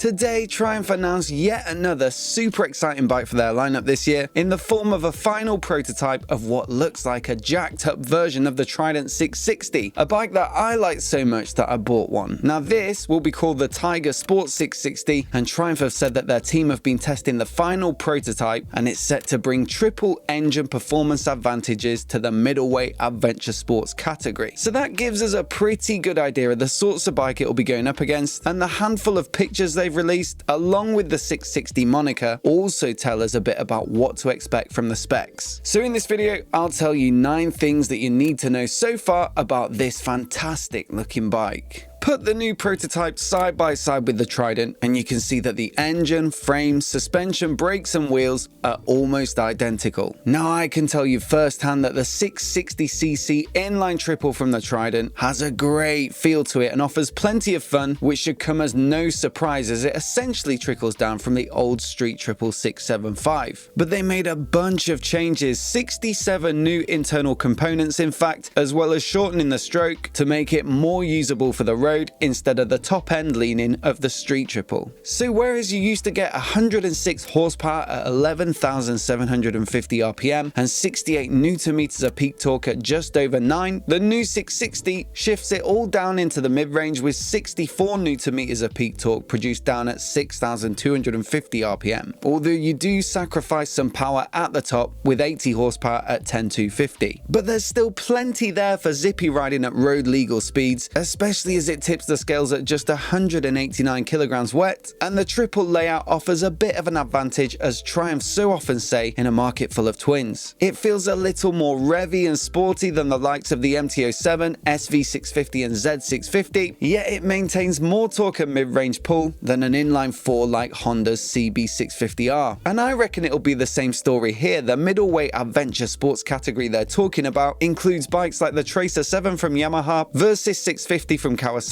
Today, Triumph announced yet another super exciting bike for their lineup this year in the form of a final prototype of what looks like a jacked up version of the Trident 660, a bike that I liked so much that I bought one. Now this will be called the Tiger Sport 660, and Triumph have said that their team have been testing the final prototype and it's set to bring triple engine performance advantages to the middleweight adventure sports category. So that gives us a pretty good idea of the sorts of bike it will be going up against, and the handful of pictures they've released, along with the 660 moniker, also tell us a bit about what to expect from the specs. So in this video, I'll tell you 9 things that you need to know so far about this fantastic looking bike. Put the new prototype side by side with the Trident and you can see that the engine, frame, suspension, brakes and wheels are almost identical. Now I can tell you firsthand that the 660cc inline triple from the Trident has a great feel to it and offers plenty of fun, which should come as no surprise as it essentially trickles down from the old street triple 675. But they made a bunch of changes, 67 new internal components in fact, as well as shortening the stroke to make it more usable for the road instead of the top end leaning of the street triple. So whereas you used to get 106 horsepower at 11,750 RPM and 68 Newton meters of peak torque at just over 9, the new 660 shifts it all down into the mid-range with 64 Newton meters of peak torque produced down at 6,250 RPM. Although you do sacrifice some power at the top with 80 horsepower at 10,250. But there's still plenty there for zippy riding at road legal speeds, especially as it tips the scales at just 189 kilograms wet, and the triple layout offers a bit of an advantage, as Triumph so often say in a market full of twins. It feels a little more revvy and sporty than the likes of the MT-07, SV650 and Z650, yet it maintains more torque and mid-range pull than an inline 4 like Honda's CB650R. And I reckon it'll be the same story here. The middleweight adventure sports category they're talking about includes bikes like the Tracer 7 from Yamaha, Versys 650 from Kawasaki,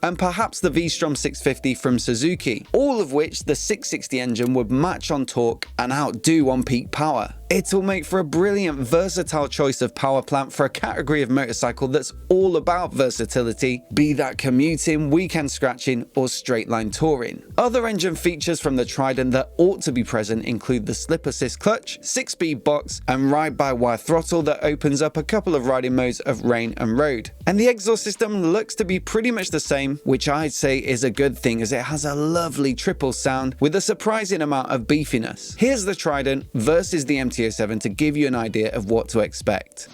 and perhaps the V-Strom 650 from Suzuki, all of which the 660 engine would match on torque and outdo on peak power. It'll make for a brilliant, versatile choice of power plant for a category of motorcycle that's all about versatility, be that commuting, weekend scratching, or straight line touring. Other engine features from the Trident that ought to be present include the slip assist clutch, 6-speed box, and ride-by-wire throttle that opens up a couple of riding modes of rain and road. And the exhaust system looks to be pretty much the same, which I'd say is a good thing as it has a lovely triple sound with a surprising amount of beefiness. Here's the Trident versus the MT-07 to give you an idea of what to expect.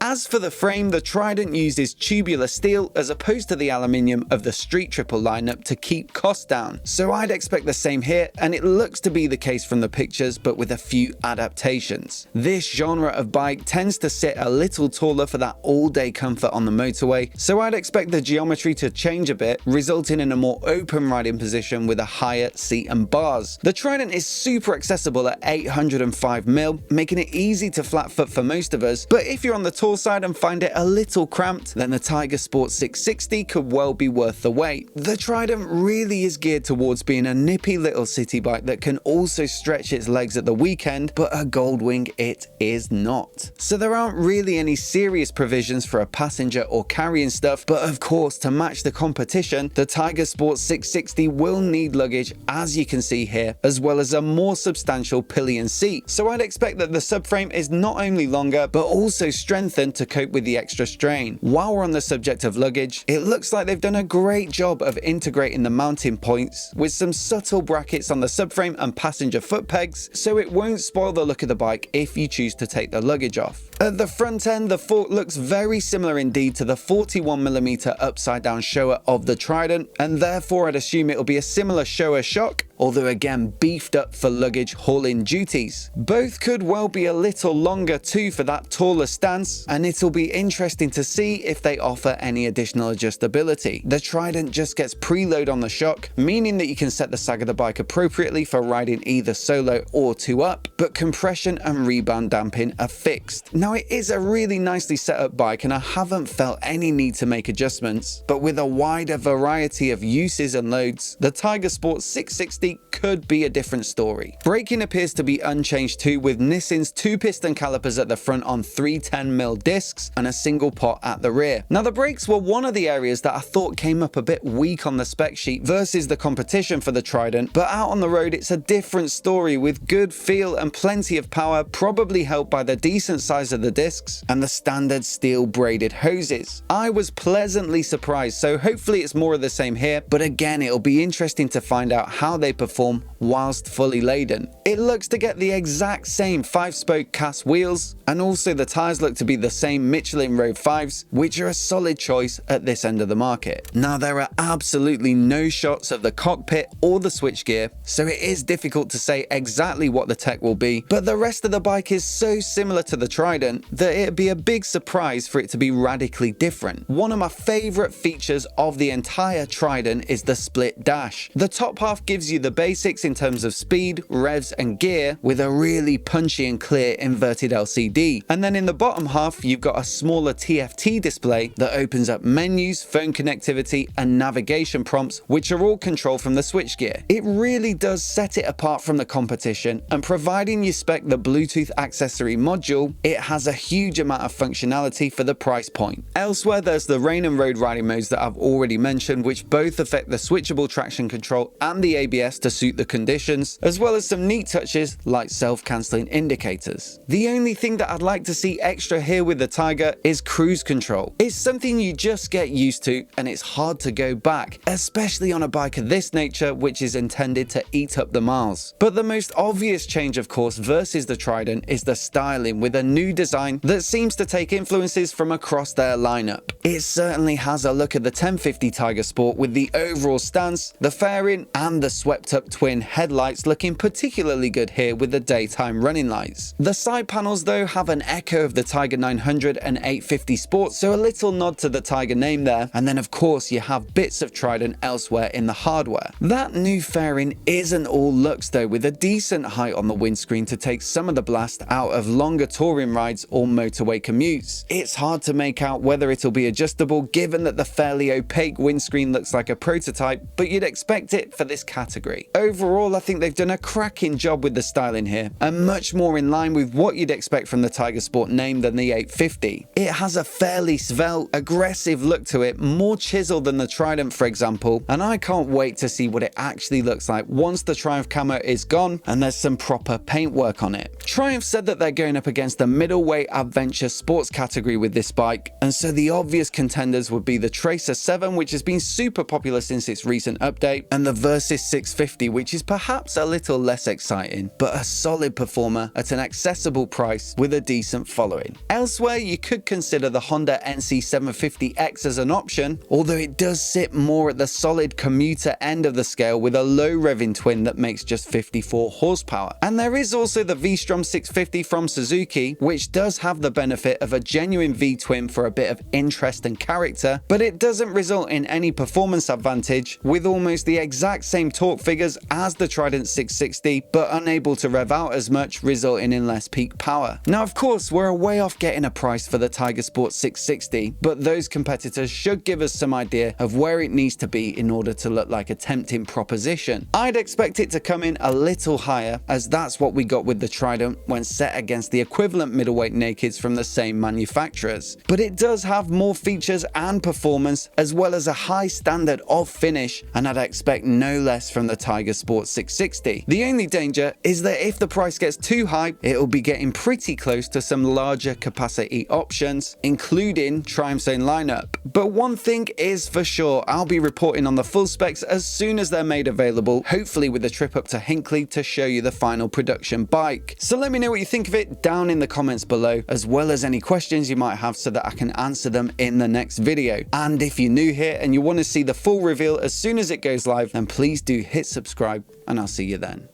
As for the frame, the Trident uses tubular steel as opposed to the aluminium of the street triple lineup to keep costs down. So I'd expect the same here, and it looks to be the case from the pictures, but with a few adaptations. This genre of bike tends to sit a little taller for that all-day comfort on the motorway, so I'd expect the geometry to change a bit, resulting in a more open riding position with a higher seat and bars. The Trident is super accessible at 805mm, making it easy to flat foot for most of us, but if you're on the tall side and find it a little cramped, then the Tiger Sport 660 could well be worth the wait. The Trident really is geared towards being a nippy little city bike that can also stretch its legs at the weekend, but a Goldwing it is not. So there aren't really any serious provisions for a passenger or carrying stuff, but of course to match the competition, the Tiger Sport 660 will need luggage, as you can see here, as well as a more substantial pillion seat. So I'd expect that the subframe is not only longer, but also strengthened to cope with the extra strain. While we're on the subject of luggage, it looks like they've done a great job of integrating the mounting points with some subtle brackets on the subframe and passenger foot pegs, so it won't spoil the look of the bike if you choose to take the luggage off. At the front end, the fork looks very similar indeed to the 41mm upside down shower of the Trident, and therefore I'd assume it'll be a similar shower shock although again beefed up for luggage hauling duties. Both could well be a little longer too for that taller stance, and it'll be interesting to see if they offer any additional adjustability. The Trident just gets preload on the shock, meaning that you can set the sag of the bike appropriately for riding either solo or two up, but compression and rebound damping are fixed. Now it is a really nicely set up bike and I haven't felt any need to make adjustments, but with a wider variety of uses and loads, the Tiger Sport 660 could be a different story. Braking appears to be unchanged too, with Nissin's 2-piston calipers at the front on 310mm discs and a single pot at the rear. Now the brakes were one of the areas that I thought came up a bit weak on the spec sheet versus the competition for the Trident, but out on the road it's a different story with good feel and plenty of power, probably helped by the decent size of the discs and the standard steel braided hoses. I was pleasantly surprised, so hopefully it's more of the same here, but again it'll be interesting to find out how they perform whilst fully laden. It looks to get the exact same 5-spoke cast wheels, and also the tyres look to be the same Michelin Road 5s, which are a solid choice at this end of the market. Now there are absolutely no shots of the cockpit or the switchgear, so it is difficult to say exactly what the tech will be, but the rest of the bike is so similar to the Trident that it'd be a big surprise for it to be radically different. One of my favourite features of the entire Trident is the split dash. The top half gives you the basics in terms of speed, revs and gear, with a really punchy and clear inverted LCD, and then in the bottom half you've got a smaller TFT display that opens up menus, phone connectivity and navigation prompts, which are all controlled from the switchgear. It really does set it apart from the competition, and providing you spec the Bluetooth accessory module, it has a huge amount of functionality for the price point. Elsewhere there's the rain and road riding modes that I've already mentioned, which both affect the switchable traction control and the ABS to suit the conditions, as well as some neat touches like self-cancelling indicators. The only thing that I'd like to see extra here with the Tiger is cruise control. It's something you just get used to and it's hard to go back, especially on a bike of this nature which is intended to eat up the miles. But the most obvious change of course versus the Trident is the styling, with a new design that seems to take influences from across their lineup. It certainly has a look of the 1050 Tiger Sport, with the overall stance, the fairing and the swept up twin headlights looking particularly good here with the daytime running lights. The side panels though have an echo of the Tiger 900 and 850 Sport, so a little nod to the Tiger name there, and then of course you have bits of Trident elsewhere in the hardware. That new fairing isn't all looks though, with a decent height on the windscreen to take some of the blast out of longer touring rides or motorway commutes. It's hard to make out whether it'll be adjustable given that the fairly opaque windscreen looks like a prototype, but you'd expect it for this category. Overall I think they've done a cracking job with the styling here, and much more in line with what you'd expect from the Tiger Sport name than the 850. It has a fairly svelte, aggressive look to it, more chiseled than the Trident for example, and I can't wait to see what it actually looks like once the Triumph camo is gone and there's some proper paintwork on it. Triumph said that they're going up against the middleweight adventure sports category with this bike, and so the obvious contenders would be the Tracer 7, which has been super popular since its recent update, and the Versys 650, which is perhaps a little less exciting, but a solid performer at an accessible price with a decent following. Elsewhere you could consider the Honda NC750X as an option, although it does sit more at the solid commuter end of the scale with a low revving twin that makes just 54 horsepower. And there is also the V-Strom 650 from Suzuki, which does have the benefit of a genuine V-twin for a bit of interest and character, but it doesn't result in any performance advantage, with almost the exact same torque figures as the Trident 660, but unable to rev out as much, resulting in less peak power. Now of course we're a way off getting a price for the Tiger Sport 660, but those competitors should give us some idea of where it needs to be in order to look like a tempting proposition. I'd expect it to come in a little higher, as that's what we got with the Trident when set against the equivalent middleweight nakeds from the same manufacturers. But it does have more features and performance, as well as a high standard of finish, and I'd expect no less from the Tiger Sport 660. The only danger is that if the price gets too high, it'll be getting pretty close to some larger capacity options, including Triumph's own lineup. But one thing is for sure, I'll be reporting on the full specs as soon as they're made available, hopefully with a trip up to Hinckley to show you the final production bike. So let me know what you think of it down in the comments below, as well as any questions you might have so that I can answer them in the next video. And if you're new here and you want to see the full reveal as soon as it goes live, then please do hit subscribe, and I'll see you then.